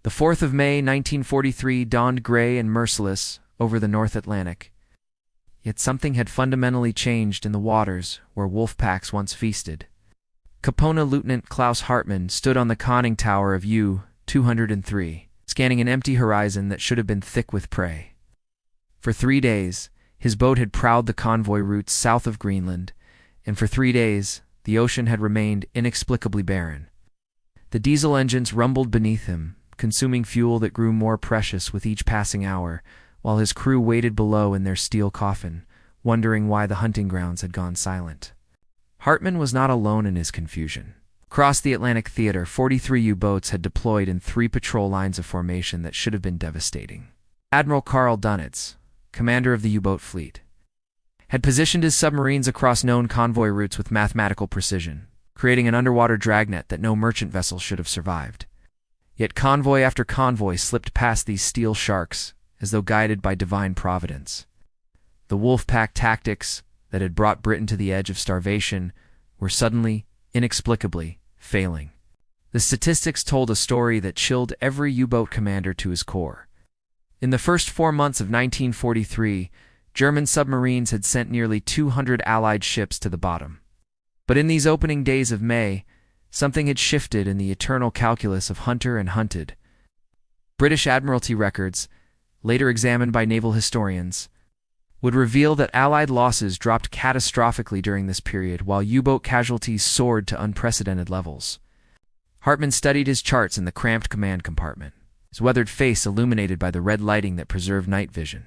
The 4th of May, 1943 dawned gray and merciless over the North Atlantic. Yet something had fundamentally changed in the waters where wolf packs once feasted. Capona Lieutenant Klaus Hartmann stood on the conning tower of U-203, scanning an empty horizon that should have been thick with prey. For 3 days, his boat had prowled the convoy routes south of Greenland, and for 3 days, the ocean had remained inexplicably barren. The diesel engines rumbled beneath him, consuming fuel that grew more precious with each passing hour, while his crew waited below in their steel coffin, wondering why the hunting grounds had gone silent. Hartmann was not alone in his confusion. Across the Atlantic theater, 43 U-boats had deployed in 3 patrol lines of formation that should have been devastating. Admiral Karl Dönitz, commander of the U-boat fleet, had positioned his submarines across known convoy routes with mathematical precision, creating an underwater dragnet that no merchant vessel should have survived. Yet convoy after convoy slipped past these steel sharks, as though guided by divine providence. The wolf pack tactics that had brought Britain to the edge of starvation were suddenly, inexplicably, failing. The statistics told a story that chilled every U-boat commander to his core. In the first 4 months of 1943, German submarines had sent nearly 200 Allied ships to the bottom. But in these opening days of May, something had shifted in the eternal calculus of hunter and hunted. British Admiralty records, later examined by naval historians, would reveal that Allied losses dropped catastrophically during this period while U-boat casualties soared to unprecedented levels. Hartmann studied his charts in the cramped command compartment, his weathered face illuminated by the red lighting that preserved night vision.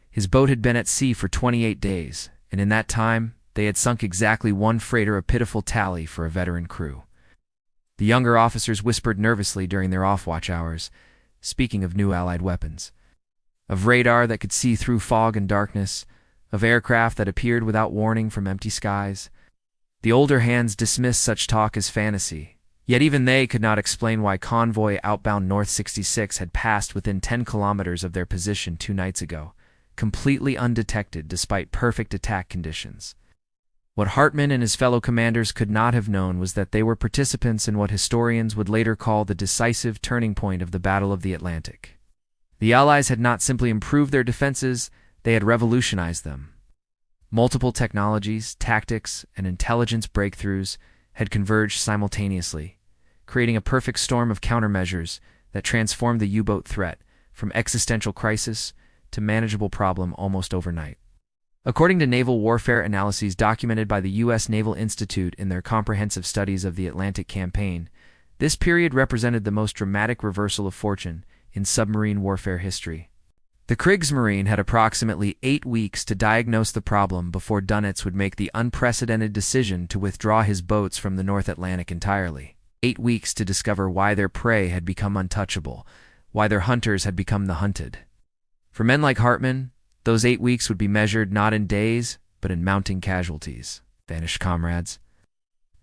His boat had been at sea for 28 days, and in that time, they had sunk exactly 1 freighter, a pitiful tally for a veteran crew. The younger officers whispered nervously during their off-watch hours, speaking of new Allied weapons, of radar that could see through fog and darkness, of aircraft that appeared without warning from empty skies. The older hands dismissed such talk as fantasy, yet even they could not explain why convoy outbound North 66 had passed within 10 kilometers of their position 2 nights ago, completely undetected despite perfect attack conditions. What Hartmann and his fellow commanders could not have known was that they were participants in what historians would later call the decisive turning point of the Battle of the Atlantic. The Allies had not simply improved their defenses, they had revolutionized them. Multiple technologies, tactics, and intelligence breakthroughs had converged simultaneously, creating a perfect storm of countermeasures that transformed the U-boat threat from existential crisis to manageable problem almost overnight. According to naval warfare analyses documented by the U.S. Naval Institute in their comprehensive studies of the Atlantic campaign, this period represented the most dramatic reversal of fortune in submarine warfare history. The Kriegsmarine had approximately 8 weeks to diagnose the problem before Dönitz would make the unprecedented decision to withdraw his boats from the North Atlantic entirely. 8 weeks to discover why their prey had become untouchable, why their hunters had become the hunted. For men like Hartmann, those 8 weeks would be measured not in days, but in mounting casualties, vanished comrades,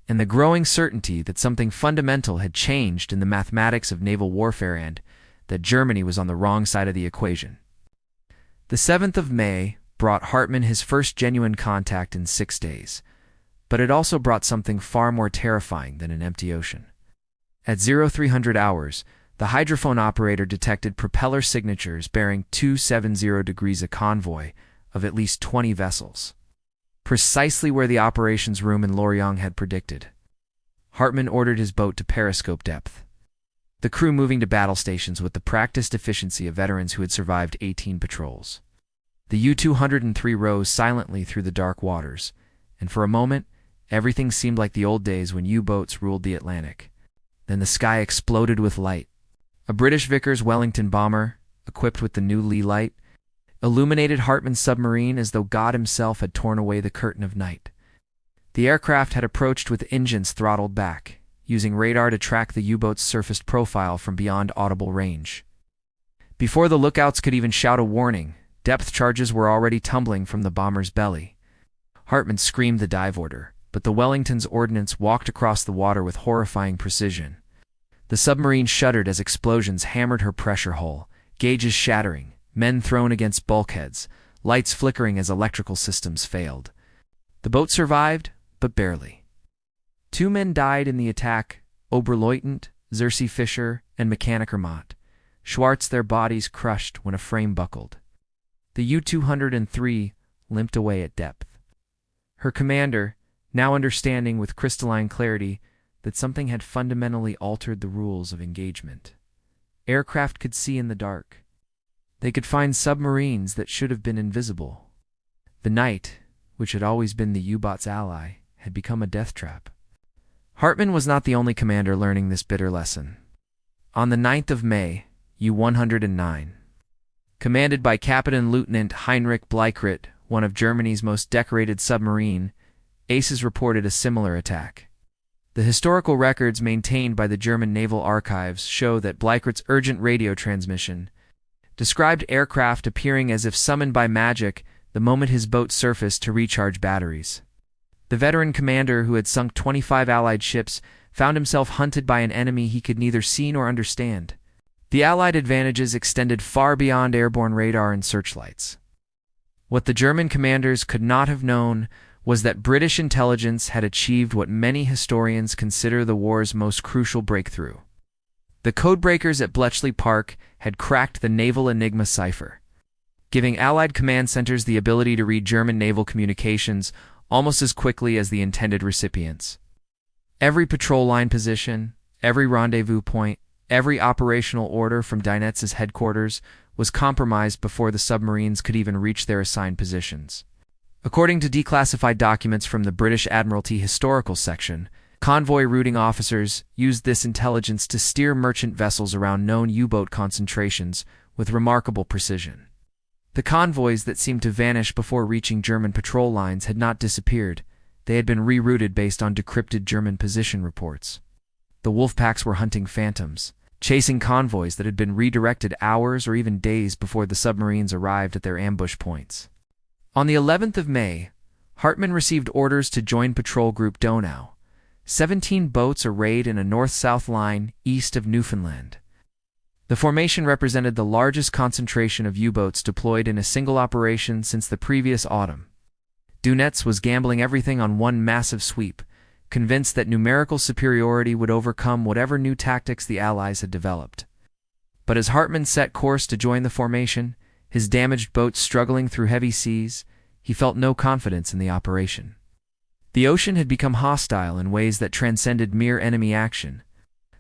and the growing certainty that something fundamental had changed in the mathematics of naval warfare and that Germany was on the wrong side of the equation. The 7th of May brought Hartmann his first genuine contact in 6 days, but it also brought something far more terrifying than an empty ocean. At 0300 hours, the hydrophone operator detected propeller signatures bearing 270 degrees, a convoy of at least 20 vessels, precisely where the operations room in Lorient had predicted. Hartmann ordered his boat to periscope depth, the crew moving to battle stations with the practiced efficiency of veterans who had survived 18 patrols. The U-203 rose silently through the dark waters, and for a moment, everything seemed like the old days when U-boats ruled the Atlantic. Then the sky exploded with light. A British Vickers Wellington bomber, equipped with the new Lee light, illuminated Hartmann's submarine as though God himself had torn away the curtain of night. The aircraft had approached with engines throttled back, using radar to track the U-boat's surfaced profile from beyond audible range. Before the lookouts could even shout a warning, depth charges were already tumbling from the bomber's belly. Hartmann screamed the dive order, but the Wellington's ordnance walked across the water with horrifying precision. The submarine shuddered as explosions hammered her pressure hull, gauges shattering, men thrown against bulkheads, lights flickering as electrical systems failed. The boat survived, but barely. 2 men died in the attack, Oberleutnant Xerxes Fischer and Mechanikermott. Schwartz, their bodies crushed when a frame buckled. The U-203 limped away at depth. Her commander, now understanding with crystalline clarity that something had fundamentally altered the rules of engagement. Aircraft could see in the dark. They could find submarines that should have been invisible. The night, which had always been the U-boat's ally, had become a death trap. Hartmann was not the only commander learning this bitter lesson. On the 9th of May, U-109, commanded by Captain Lieutenant Heinrich Bleichert, one of Germany's most decorated submarine, aces reported a similar attack. The historical records maintained by the German Naval Archives show that Bleichert's urgent radio transmission described aircraft appearing as if summoned by magic the moment his boat surfaced to recharge batteries. The veteran commander, who had sunk 25 Allied ships, found himself hunted by an enemy he could neither see nor understand. The Allied advantages extended far beyond airborne radar and searchlights. What the German commanders could not have known was that British intelligence had achieved what many historians consider the war's most crucial breakthrough. The codebreakers at Bletchley Park had cracked the naval Enigma cipher, giving Allied command centers the ability to read German naval communications almost as quickly as the intended recipients. Every patrol line position, every rendezvous point, every operational order from Dynetz's headquarters was compromised before the submarines could even reach their assigned positions. According to declassified documents from the British Admiralty Historical Section, convoy routing officers used this intelligence to steer merchant vessels around known U-boat concentrations with remarkable precision. The convoys that seemed to vanish before reaching German patrol lines had not disappeared. They had been rerouted based on decrypted German position reports. The wolf packs were hunting phantoms, chasing convoys that had been redirected hours or even days before the submarines arrived at their ambush points. On the 11th of May, Hartmann received orders to join Patrol Group Donau, 17 boats arrayed in a north-south line east of Newfoundland. The formation represented the largest concentration of U-boats deployed in a single operation since the previous autumn. Dönitz was gambling everything on one massive sweep, convinced that numerical superiority would overcome whatever new tactics the Allies had developed. But as Hartmann set course to join the formation, his damaged boat struggling through heavy seas, he felt no confidence in the operation. The ocean had become hostile in ways that transcended mere enemy action.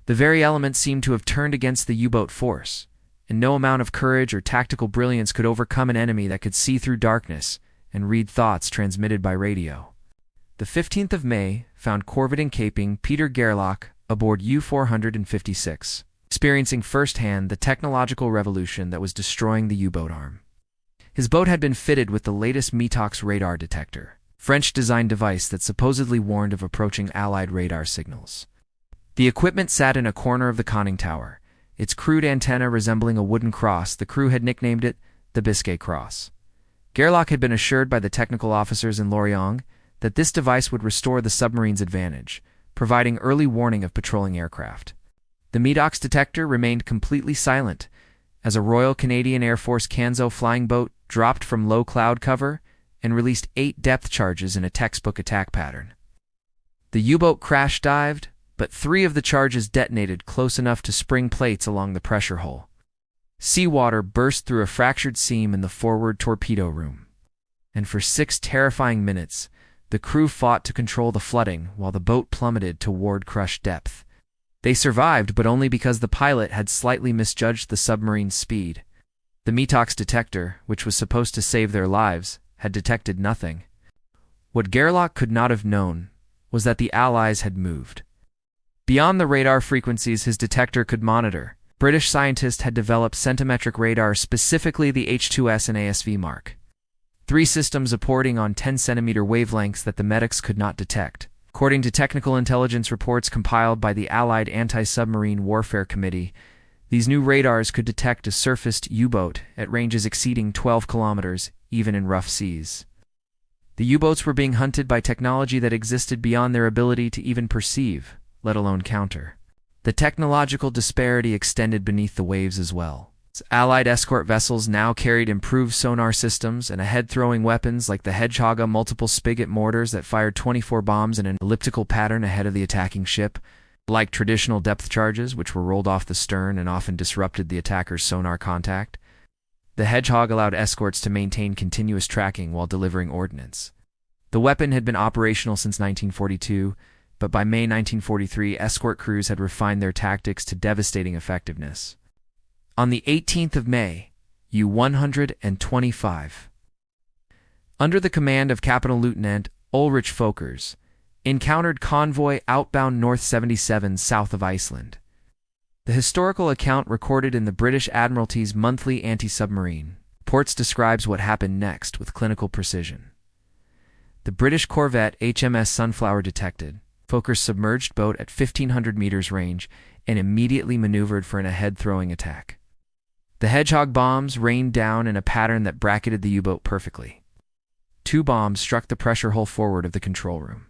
The very elements seemed to have turned against the U-boat force, and no amount of courage or tactical brilliance could overcome an enemy that could see through darkness and read thoughts transmitted by radio. The 15th of May found corvette-encaping Peter Gerlach aboard U-456, experiencing firsthand the technological revolution that was destroying the U-boat arm. His boat had been fitted with the latest Metox radar detector, French-designed device that supposedly warned of approaching Allied radar signals. The equipment sat in a corner of the conning tower, its crude antenna resembling a wooden cross. The crew had nicknamed it the Biscay Cross. Gerlach had been assured by the technical officers in Lorient that this device would restore the submarine's advantage, providing early warning of patrolling aircraft. The Metox detector remained completely silent as a Royal Canadian Air Force Canso flying boat dropped from low cloud cover and released 8 depth charges in a textbook attack pattern. The U-boat crash-dived, but 3 of the charges detonated close enough to spring plates along the pressure hull. Seawater burst through a fractured seam in the forward torpedo room. And for 6 terrifying minutes, the crew fought to control the flooding while the boat plummeted toward crushed depth. They survived, but only because the pilot had slightly misjudged the submarine's speed. The Metox detector, which was supposed to save their lives, had detected nothing. What Gerlach could not have known was that the Allies had moved. Beyond the radar frequencies his detector could monitor, British scientists had developed centimetric radar, specifically the H2S and ASV mark. 3 systems reporting on 10-centimeter wavelengths that the medics could not detect. According to technical intelligence reports compiled by the Allied Anti-Submarine Warfare Committee, these new radars could detect a surfaced U-boat at ranges exceeding 12 kilometers, even in rough seas. The U-boats were being hunted by technology that existed beyond their ability to even perceive, let alone counter. The technological disparity extended beneath the waves as well. Allied escort vessels now carried improved sonar systems and ahead-throwing weapons like the Hedgehog multiple spigot mortars that fired 24 bombs in an elliptical pattern ahead of the attacking ship. Like traditional depth charges, which were rolled off the stern and often disrupted the attacker's sonar contact, the Hedgehog allowed escorts to maintain continuous tracking while delivering ordnance. The weapon had been operational since 1942, but by May 1943, escort crews had refined their tactics to devastating effectiveness. On the 18th of May, U-125, under the command of Captain Lieutenant Ulrich Folkers, encountered convoy outbound North 77 south of Iceland. The historical account recorded in the British Admiralty's monthly anti-submarine reports describes what happened next with clinical precision. The British corvette HMS Sunflower detected Folkers' submerged boat at 1,500 meters range and immediately maneuvered for an ahead-throwing attack. The Hedgehog bombs rained down in a pattern that bracketed the U-boat perfectly. 2 bombs struck the pressure hull forward of the control room.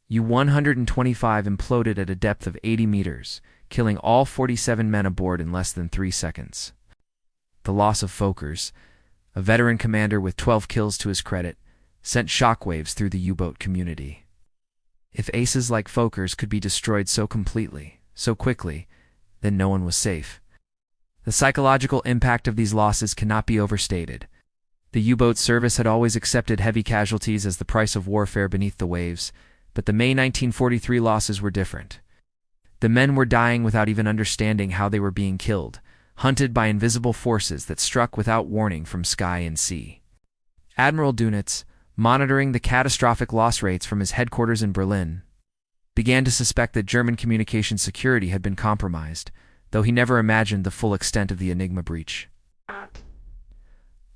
U-125 imploded at a depth of 80 meters, killing all 47 men aboard in less than 3 seconds. The loss of Folkers, a veteran commander with 12 kills to his credit, sent shockwaves through the U-boat community. If aces like Folkers could be destroyed so completely, so quickly, then no one was safe. The psychological impact of these losses cannot be overstated. The U-boat service had always accepted heavy casualties as the price of warfare beneath the waves, but the May 1943 losses were different. The men were dying without even understanding how they were being killed, hunted by invisible forces that struck without warning from sky and sea. Admiral Dönitz, monitoring the catastrophic loss rates from his headquarters in Berlin, began to suspect that German communication security had been compromised, though he never imagined the full extent of the Enigma breach.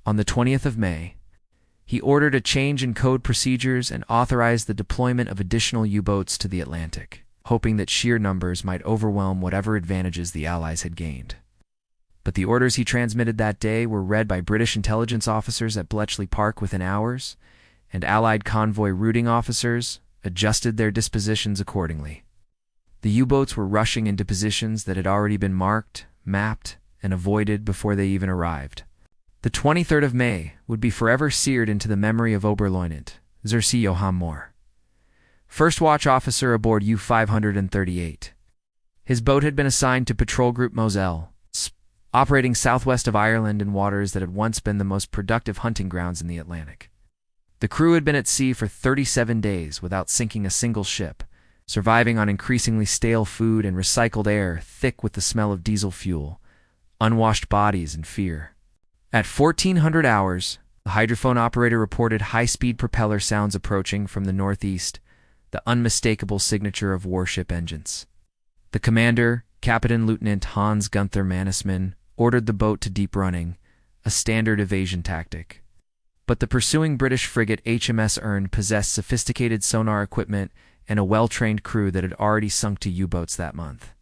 On the 20th of May, he ordered a change in code procedures and authorized the deployment of additional U-boats to the Atlantic, hoping that sheer numbers might overwhelm whatever advantages the Allies had gained. But the orders he transmitted that day were read by British intelligence officers at Bletchley Park within hours, and Allied convoy routing officers adjusted their dispositions accordingly. The U-boats were rushing into positions that had already been marked, mapped, and avoided before they even arrived. The 23rd of May would be forever seared into the memory of Oberleutnant Xerxes Johann Mohr, first watch officer aboard U-538. His boat had been assigned to Patrol Group Moselle, operating southwest of Ireland in waters that had once been the most productive hunting grounds in the Atlantic. The crew had been at sea for 37 days without sinking a single ship, surviving on increasingly stale food and recycled air thick with the smell of diesel fuel, unwashed bodies, and fear. At 1400 hours, the hydrophone operator reported high-speed propeller sounds approaching from the northeast, the unmistakable signature of warship engines. The commander, Captain Lieutenant Hans Gunther Mannesmann, ordered the boat to deep running, a standard evasion tactic. But the pursuing British frigate HMS Erne possessed sophisticated sonar equipment and a well-trained crew that had already sunk to U-boats that month.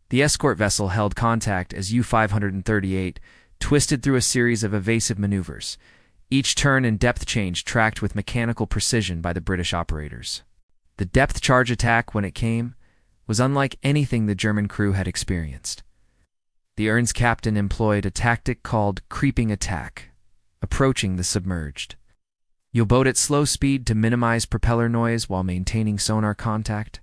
The escort vessel held contact as U-538 twisted through a series of evasive maneuvers, each turn and depth change tracked with mechanical precision by the British operators. The depth charge attack, when it came, was unlike anything the German crew had experienced. The Erne's captain employed a tactic called creeping attack, approaching the submerged U-boat at slow speed to minimize propeller noise while maintaining sonar contact.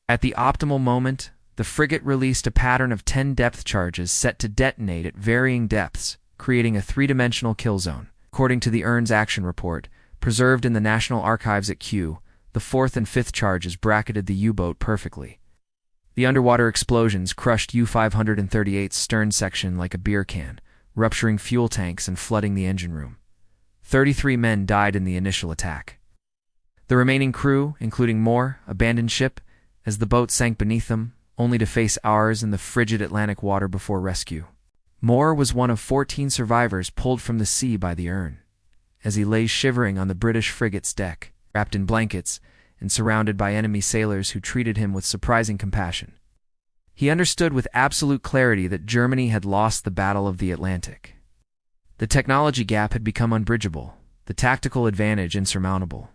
At the optimal moment, the frigate released a pattern of 10 depth charges set to detonate at varying depths, creating a three-dimensional kill zone. According to the Erne's action report, preserved in the National Archives at Kew, the 4th and 5th charges bracketed the U-boat perfectly. The underwater explosions crushed U-538's stern section like a beer can, rupturing fuel tanks and flooding the engine room. 33 men died in the initial attack. The remaining crew, including Mohr, abandoned ship as the boat sank beneath them, only to face hours in the frigid Atlantic water before rescue. Mohr was one of 14 survivors pulled from the sea by the Erne, as he lay shivering on the British frigate's deck, wrapped in blankets and surrounded by enemy sailors who treated him with surprising compassion. He understood with absolute clarity that Germany had lost the Battle of the Atlantic. The technology gap had become unbridgeable, the tactical advantage insurmountable.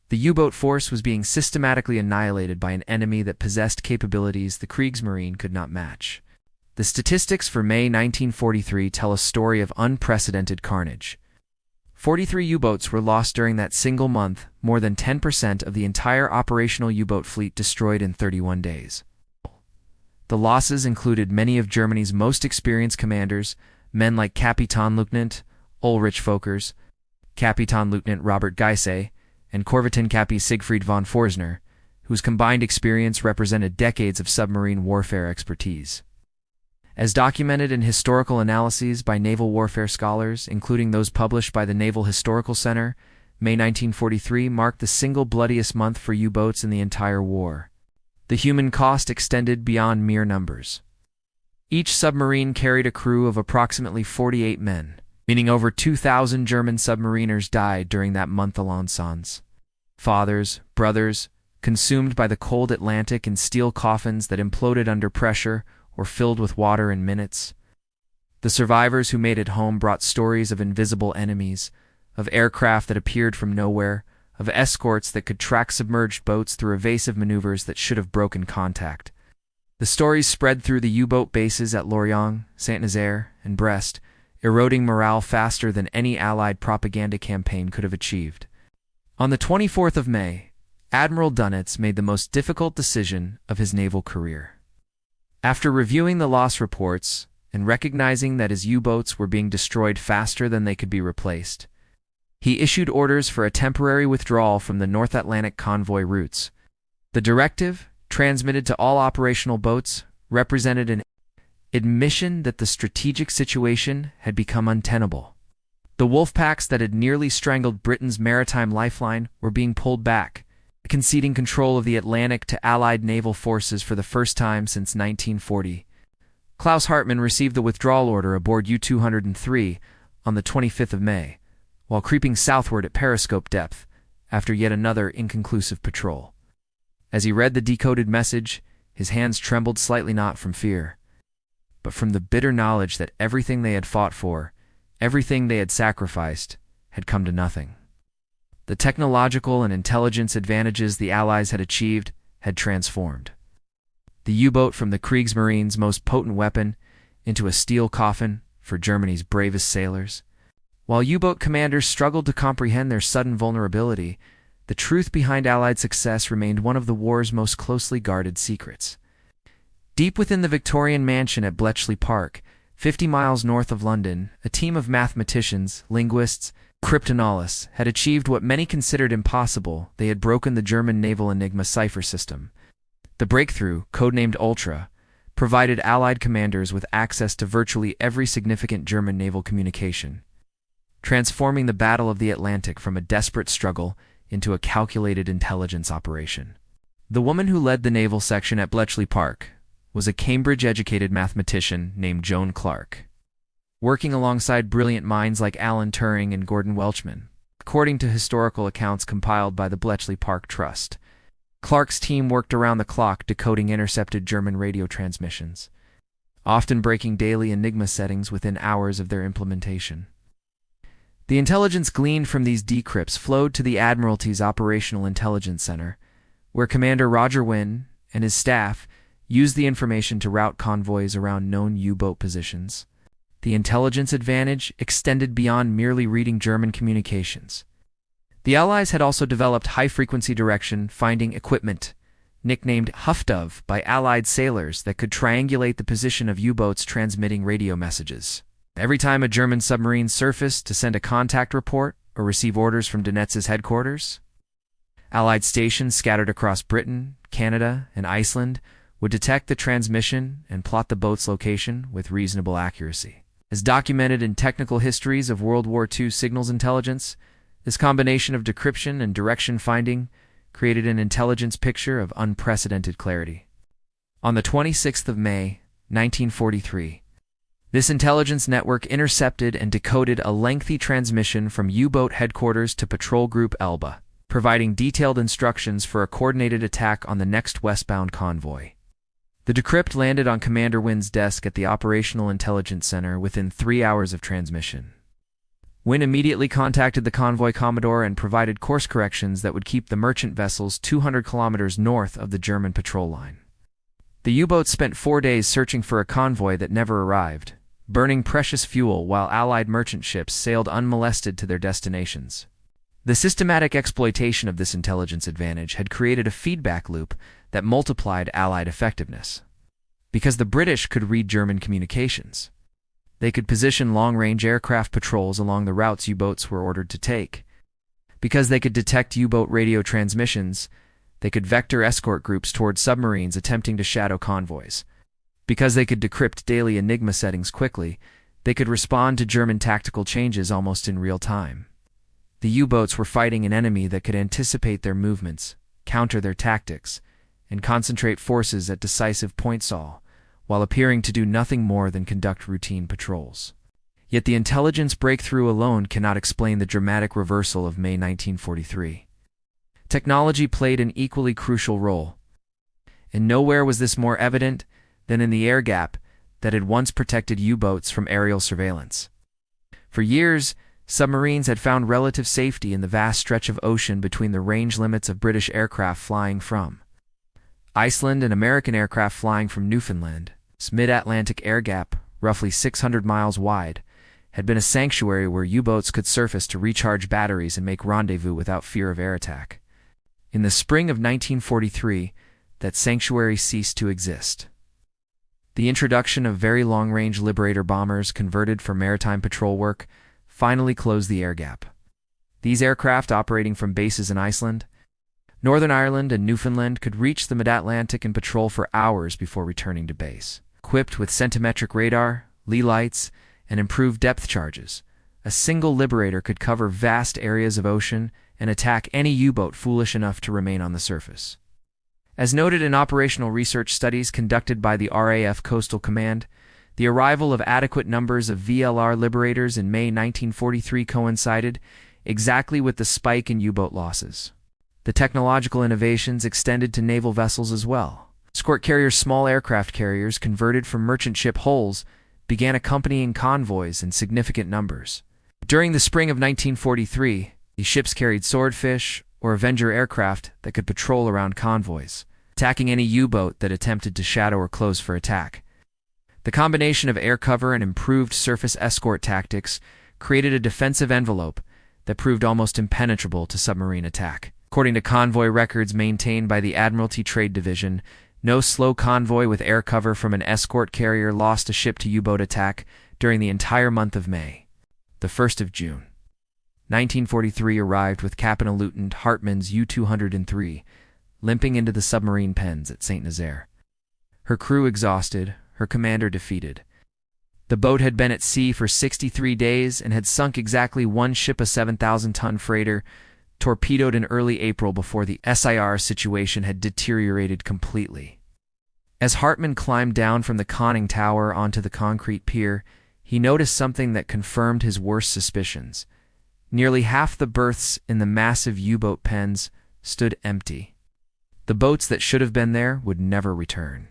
The U-boat force was being systematically annihilated by an enemy that possessed capabilities the Kriegsmarine could not match. The statistics for May 1943 tell a story of unprecedented carnage. 43 U-boats were lost during that single month, more than 10% of the entire operational U-boat fleet destroyed in 31 days. The losses included many of Germany's most experienced commanders, men like Kapitänleutnant Ulrich Folkers, Kapitänleutnant Robert Geisse, and Korvettenkapitän Siegfried von Forsner, whose combined experience represented decades of submarine warfare expertise. As documented in historical analyses by naval warfare scholars, including those published by the Naval Historical Center, May 1943 marked the single bloodiest month for U-boats in the entire war. The human cost extended beyond mere numbers. Each submarine carried a crew of approximately 48 men, meaning over 2,000 German submariners died during that month alone. Sons, fathers, brothers, consumed by the cold Atlantic in steel coffins that imploded under pressure or filled with water in minutes. The survivors who made it home brought stories of invisible enemies, of aircraft that appeared from nowhere, of escorts that could track submerged boats through evasive maneuvers that should have broken contact. The stories spread through the U-boat bases at Lorient, Saint-Nazaire, and Brest, eroding morale faster than any Allied propaganda campaign could have achieved. On the 24th of May, Admiral Dönitz made the most difficult decision of his naval career. After reviewing the loss reports and recognizing that his U-boats were being destroyed faster than they could be replaced, he issued orders for a temporary withdrawal from the North Atlantic convoy routes. The directive, transmitted to all operational boats, represented an admission that the strategic situation had become untenable. The wolf packs that had nearly strangled Britain's maritime lifeline were being pulled back, conceding control of the Atlantic to Allied naval forces for the first time since 1940. Klaus Hartmann received the withdrawal order aboard U-203 on the 25th of May, while creeping southward at periscope depth after yet another inconclusive patrol. As he read the decoded message, his hands trembled slightly, not from fear, but from the bitter knowledge that everything they had fought for, everything they had sacrificed, had come to nothing. The technological and intelligence advantages the Allies had achieved had transformed the U-boat from the Kriegsmarine's most potent weapon into a steel coffin for Germany's bravest sailors. While U-boat commanders struggled to comprehend their sudden vulnerability, the truth behind Allied success remained one of the war's most closely guarded secrets. Deep within the Victorian mansion at Bletchley Park, 50 miles north of London, a team of mathematicians, linguists, cryptanalysts had achieved what many considered impossible. They had broken the German naval Enigma cipher system. The breakthrough, codenamed Ultra, provided Allied commanders with access to virtually every significant German naval communication, transforming the Battle of the Atlantic from a desperate struggle into a calculated intelligence operation. The woman who led the naval section at Bletchley Park was a Cambridge-educated mathematician named Joan Clark, working alongside brilliant minds like Alan Turing and Gordon Welchman. According to historical accounts compiled by the Bletchley Park Trust, Clark's team worked around the clock decoding intercepted German radio transmissions, often breaking daily Enigma settings within hours of their implementation. The intelligence gleaned from these decrypts flowed to the Admiralty's Operational Intelligence Center, where Commander Roger Wynne and his staff used the information to route convoys around known U-boat positions. The intelligence advantage extended beyond merely reading German communications. The Allies had also developed high-frequency direction finding equipment, nicknamed Huffdove by Allied sailors, that could triangulate the position of U-boats transmitting radio messages. Every time a German submarine surfaced to send a contact report or receive orders from Dönitz's headquarters, Allied stations scattered across Britain, Canada, and Iceland would detect the transmission and plot the boat's location with reasonable accuracy. As documented in technical histories of World War II signals intelligence, this combination of decryption and direction finding created an intelligence picture of unprecedented clarity. On the 26th of May, 1943, this intelligence network intercepted and decoded a lengthy transmission from U-boat headquarters to Patrol Group Elba, providing detailed instructions for a coordinated attack on the next westbound convoy. The decrypt landed on Commander Wynne's desk at the Operational Intelligence Center within 3 hours of transmission. Wynne immediately contacted the convoy commodore and provided course corrections that would keep the merchant vessels 200 kilometers north of the German patrol line. The U-boats spent 4 days searching for a convoy that never arrived, burning precious fuel while Allied merchant ships sailed unmolested to their destinations. The systematic exploitation of this intelligence advantage had created a feedback loop that multiplied Allied effectiveness. Because the British could read German communications. They could position long-range aircraft patrols along the routes U-boats were ordered to take. Because they could detect U-boat radio transmissions, they could vector escort groups towards submarines attempting to shadow convoys. Because they could decrypt daily Enigma settings quickly, they could respond to German tactical changes almost in real time. The U-boats were fighting an enemy that could anticipate their movements, counter their tactics, and concentrate forces at decisive points, all while appearing to do nothing more than conduct routine patrols. Yet the intelligence breakthrough alone cannot explain the dramatic reversal of May 1943. Technology played an equally crucial role, and nowhere was this more evident than in the air gap that had once protected U-boats from aerial surveillance. For years, submarines had found relative safety in the vast stretch of ocean between the range limits of British aircraft flying from Iceland and American aircraft flying from Newfoundland. This mid-Atlantic air gap, roughly 600 miles wide, had been a sanctuary where U-boats could surface to recharge batteries and make rendezvous without fear of air attack. In the spring of 1943, that sanctuary ceased to exist. The introduction of very long-range Liberator bombers converted for maritime patrol work finally closed the air gap. These aircraft, operating from bases in Iceland, Northern Ireland, and Newfoundland, could reach the mid-Atlantic and patrol for hours before returning to base. Equipped with centimetric radar, lee lights, and improved depth charges, a single Liberator could cover vast areas of ocean and attack any U-boat foolish enough to remain on the surface. As noted in operational research studies conducted by the RAF Coastal Command, the arrival of adequate numbers of VLR Liberators in May 1943 coincided exactly with the spike in U-boat losses. The technological innovations extended to naval vessels as well. Escort carriers, small aircraft carriers converted from merchant ship hulls, began accompanying convoys in significant numbers. During the spring of 1943, these ships carried Swordfish or Avenger aircraft that could patrol around convoys, attacking any U-boat that attempted to shadow or close for attack. The combination of air cover and improved surface escort tactics created a defensive envelope that proved almost impenetrable to submarine attack. According to convoy records maintained by the Admiralty Trade Division, no slow convoy with air cover from an escort carrier lost a ship to U-boat attack during the entire month of May. The 1st of June, 1943 arrived with Captain Lieutenant Hartmann's U-203, limping into the submarine pens at St. Nazaire. Her crew exhausted, her commander defeated. The boat had been at sea for 63 days and had sunk exactly one ship, a 7,000-ton freighter, torpedoed in early April before the SIR situation had deteriorated completely. As Hartmann climbed down from the conning tower onto the concrete pier, he noticed something that confirmed his worst suspicions. Nearly half the berths in the massive U-boat pens stood empty. The boats that should have been there would never return.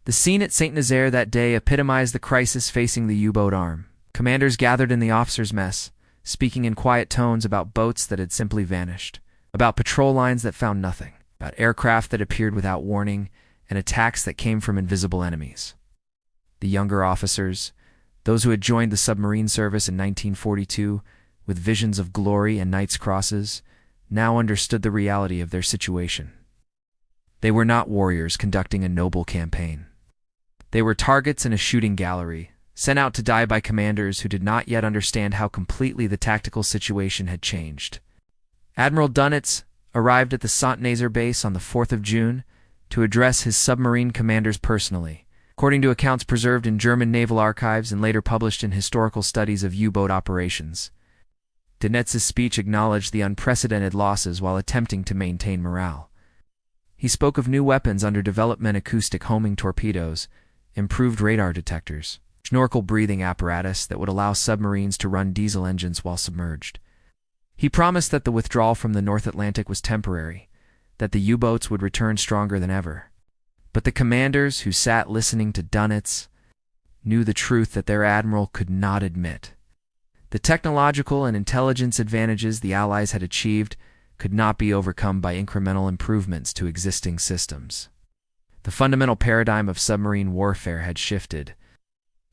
The scene at St. Nazaire that day epitomized the crisis facing the U-boat arm. Commanders gathered in the officers' mess, speaking in quiet tones about boats that had simply vanished, about patrol lines that found nothing, about aircraft that appeared without warning, and attacks that came from invisible enemies. The younger officers, those who had joined the submarine service in 1942 with visions of glory and knight's crosses, now understood the reality of their situation. They were not warriors conducting a noble campaign. They were targets in a shooting gallery, sent out to die by commanders who did not yet understand how completely the tactical situation had changed. Admiral Dunitz arrived at the St. Nazaire base on the 4th of June to address his submarine commanders personally, according to accounts preserved in German naval archives and later published in historical studies of U-boat operations. Dunitz's speech acknowledged the unprecedented losses while attempting to maintain morale. He spoke of new weapons under development: acoustic homing torpedoes, improved radar detectors, snorkel breathing apparatus that would allow submarines to run diesel engines while submerged. He promised that the withdrawal from the North Atlantic was temporary, that the U-boats would return stronger than ever. But the commanders who sat listening to Dunitz knew the truth that their admiral could not admit. The technological and intelligence advantages the Allies had achieved could not be overcome by incremental improvements to existing systems. The fundamental paradigm of submarine warfare had shifted,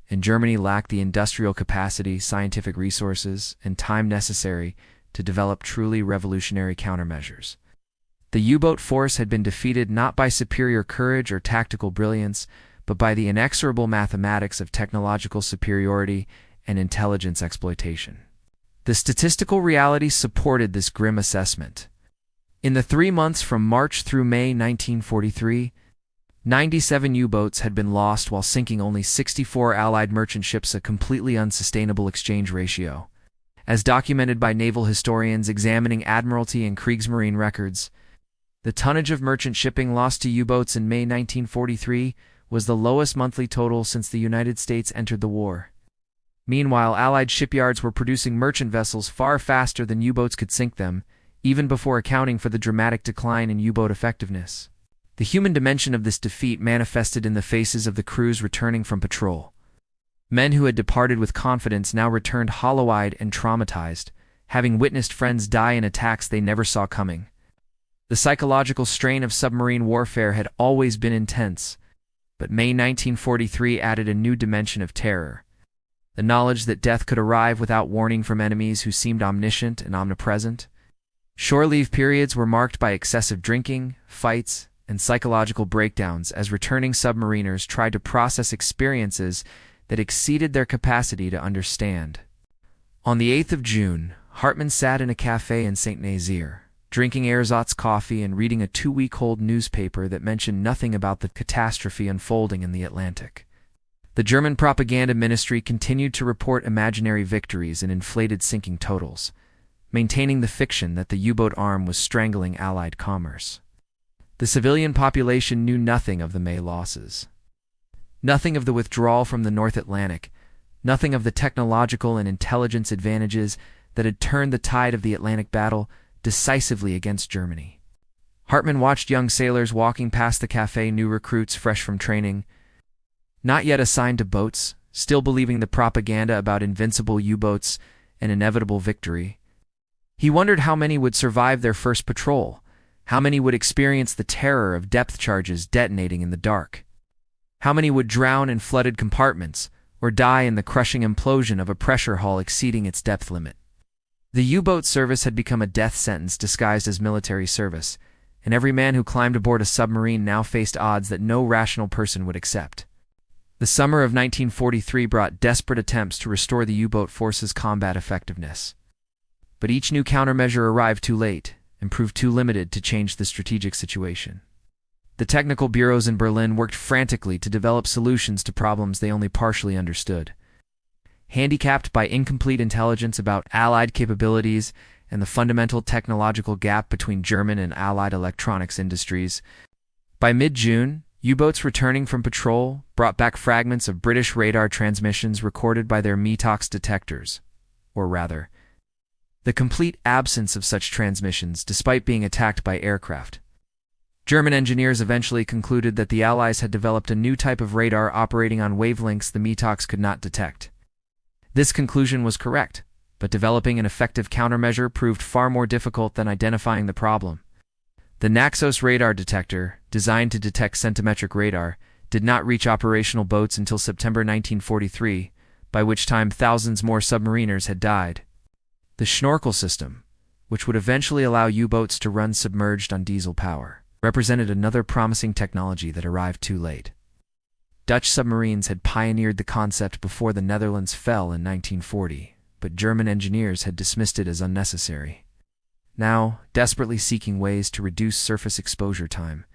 and Germany lacked the industrial capacity, scientific resources, and time necessary to develop truly revolutionary countermeasures. The U-boat force had been defeated not by superior courage or tactical brilliance, but by the inexorable mathematics of technological superiority and intelligence exploitation. The statistical reality supported this grim assessment. In the 3 months from March through May 1943, 97 U-boats had been lost while sinking only 64 Allied merchant ships, a completely unsustainable exchange ratio. As documented by naval historians examining Admiralty and Kriegsmarine records, the tonnage of merchant shipping lost to U-boats in May 1943 was the lowest monthly total since the United States entered the war. Meanwhile, Allied shipyards were producing merchant vessels far faster than U-boats could sink them, even before accounting for the dramatic decline in U-boat effectiveness. The human dimension of this defeat manifested in the faces of the crews returning from patrol. Men who had departed with confidence now returned hollow-eyed and traumatized, having witnessed friends die in attacks they never saw coming. The psychological strain of submarine warfare had always been intense, but May 1943 added a new dimension of terror. The knowledge that death could arrive without warning from enemies who seemed omniscient and omnipresent. Shore leave periods were marked by excessive drinking, fights, and psychological breakdowns as returning submariners tried to process experiences that exceeded their capacity to understand. On the 8th of June, Hartman sat in a cafe in St. Nazaire, drinking ersatz coffee and reading a 2-week-old newspaper that mentioned nothing about the catastrophe unfolding in the Atlantic. The German propaganda ministry continued to report imaginary victories and inflated sinking totals, maintaining the fiction that the U-boat arm was strangling Allied commerce. The civilian population knew nothing of the May losses. Nothing of the withdrawal from the North Atlantic, nothing of the technological and intelligence advantages that had turned the tide of the Atlantic battle decisively against Germany. Hartman watched young sailors walking past the cafe, new recruits fresh from training, not yet assigned to boats, still believing the propaganda about invincible U-boats and inevitable victory. He wondered how many would survive their first patrol, how many would experience the terror of depth charges detonating in the dark, how many would drown in flooded compartments or die in the crushing implosion of a pressure hull exceeding its depth limit. The U-boat service had become a death sentence disguised as military service, and every man who climbed aboard a submarine now faced odds that no rational person would accept. The summer of 1943 brought desperate attempts to restore the U-boat force's combat effectiveness. But each new countermeasure arrived too late and proved too limited to change the strategic situation. The technical bureaus in Berlin worked frantically to develop solutions to problems they only partially understood. Handicapped by incomplete intelligence about Allied capabilities and the fundamental technological gap between German and Allied electronics industries, by mid-June, U-boats returning from patrol brought back fragments of British radar transmissions recorded by their METOX detectors, or rather, the complete absence of such transmissions despite being attacked by aircraft. German engineers eventually concluded that the Allies had developed a new type of radar operating on wavelengths the METOX could not detect. This conclusion was correct, but developing an effective countermeasure proved far more difficult than identifying the problem. The Naxos radar detector, designed to detect centimetric radar, did not reach operational boats until September 1943, by which time thousands more submariners had died. The Schnorkel system, which would eventually allow U-boats to run submerged on diesel power, represented another promising technology that arrived too late. Dutch submarines had pioneered the concept before the Netherlands fell in 1940, but German engineers had dismissed it as unnecessary. Now, desperately seeking ways to reduce surface exposure time,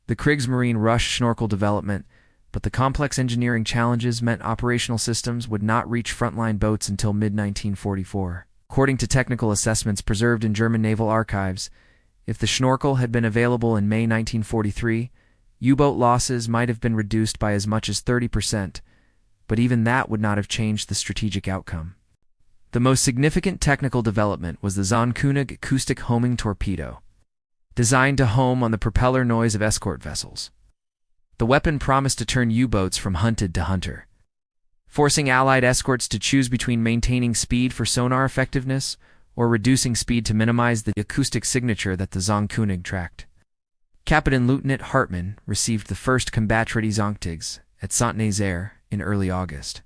the Kriegsmarine rushed Schnorkel development, but the complex engineering challenges meant operational systems would not reach frontline boats until mid-1944. According to technical assessments preserved in German naval archives, if the Schnorkel had been available in May 1943, U-boat losses might have been reduced by as much as 30%, but even that would not have changed the strategic outcome. The most significant technical development was the Zonkönig acoustic homing torpedo, designed to home on the propeller noise of escort vessels. The weapon promised to turn U-boats from hunted to hunter, forcing Allied escorts to choose between maintaining speed for sonar effectiveness or reducing speed to minimize the acoustic signature that the Zonkönig tracked. Captain Lieutenant Hartmann received the first combat-ready Zonkönigs at Saint-Nazaire in early August,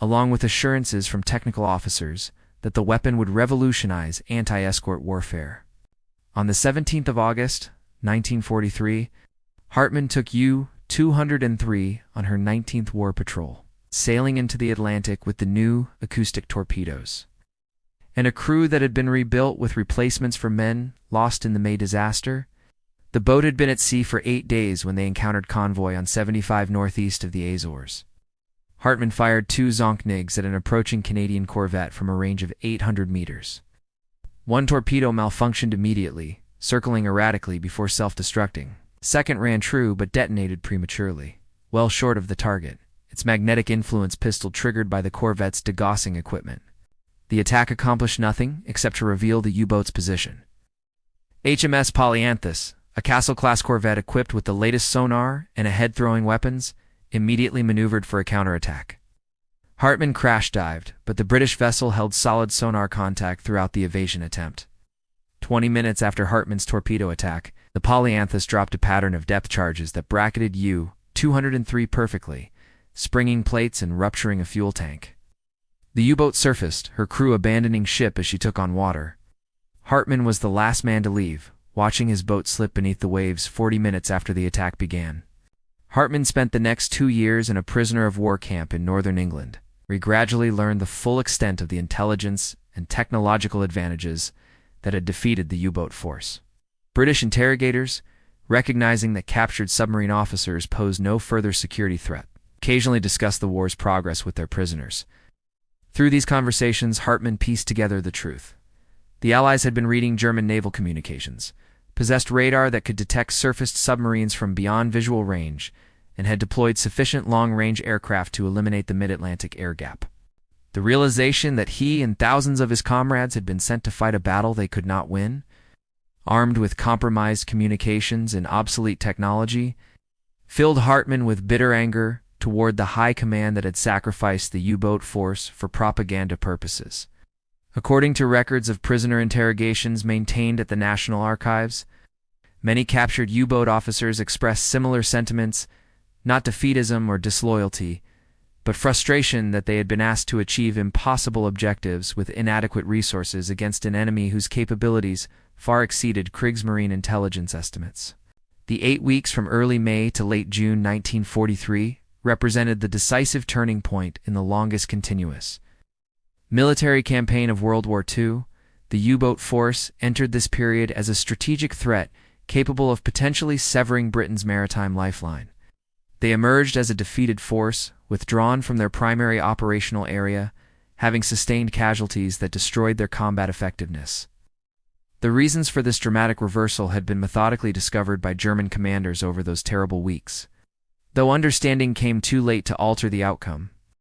along with assurances from technical officers that the weapon would revolutionize anti-escort warfare. On the 17th of August, 1943, Hartmann took U 203 on her 19th war patrol, sailing into the Atlantic with the new acoustic torpedoes. And a crew that had been rebuilt with replacements for men lost in the May disaster. The boat had been at sea for 8 days when they encountered Convoy on 75 northeast of the Azores. Hartman fired 2 Zonknigs at an approaching Canadian corvette from a range of 800 meters. One torpedo malfunctioned immediately, circling erratically before self-destructing. Second ran true but detonated prematurely, well short of the target, its magnetic influence pistol triggered by the corvette's degaussing equipment. The attack accomplished nothing except to reveal the U-boat's position. HMS Polyanthus, a Castle-class corvette equipped with the latest sonar and head-throwing weapons, immediately maneuvered for a counterattack. Hartman crash-dived, but the British vessel held solid sonar contact throughout the evasion attempt. 20 minutes after Hartman's torpedo attack, the Polyanthus dropped a pattern of depth charges that bracketed U-203 perfectly, springing plates and rupturing a fuel tank. The U-boat surfaced, her crew abandoning ship as she took on water. Hartman was the last man to leave, watching his boat slip beneath the waves 40 minutes after the attack began. Hartman spent the next 2 years in a prisoner of war camp in northern England, where he gradually learned the full extent of the intelligence and technological advantages that had defeated the U-boat force. British interrogators, recognizing that captured submarine officers posed no further security threat, occasionally discussed the war's progress with their prisoners. Through these conversations, Hartman pieced together the truth. The Allies had been reading German naval communications, possessed radar that could detect surfaced submarines from beyond visual range, and had deployed sufficient long-range aircraft to eliminate the mid-Atlantic air gap. The realization that he and thousands of his comrades had been sent to fight a battle they could not win, armed with compromised communications and obsolete technology, filled Hartman with bitter anger toward the high command that had sacrificed the U-boat force for propaganda purposes. According to records of prisoner interrogations maintained at the National Archives, many captured U-boat officers expressed similar sentiments, not defeatism or disloyalty, but frustration that they had been asked to achieve impossible objectives with inadequate resources against an enemy whose capabilities far exceeded Kriegsmarine intelligence estimates. The 8 weeks from early May to late June 1943 represented the decisive turning point in the longest continuous military campaign of World War II. The U-boat force entered this period as a strategic threat capable of potentially severing Britain's maritime lifeline. They emerged as a defeated force, withdrawn from their primary operational area, having sustained casualties that destroyed their combat effectiveness. The reasons for this dramatic reversal had been methodically discovered by German commanders over those terrible weeks. Though understanding came too late to alter the outcome,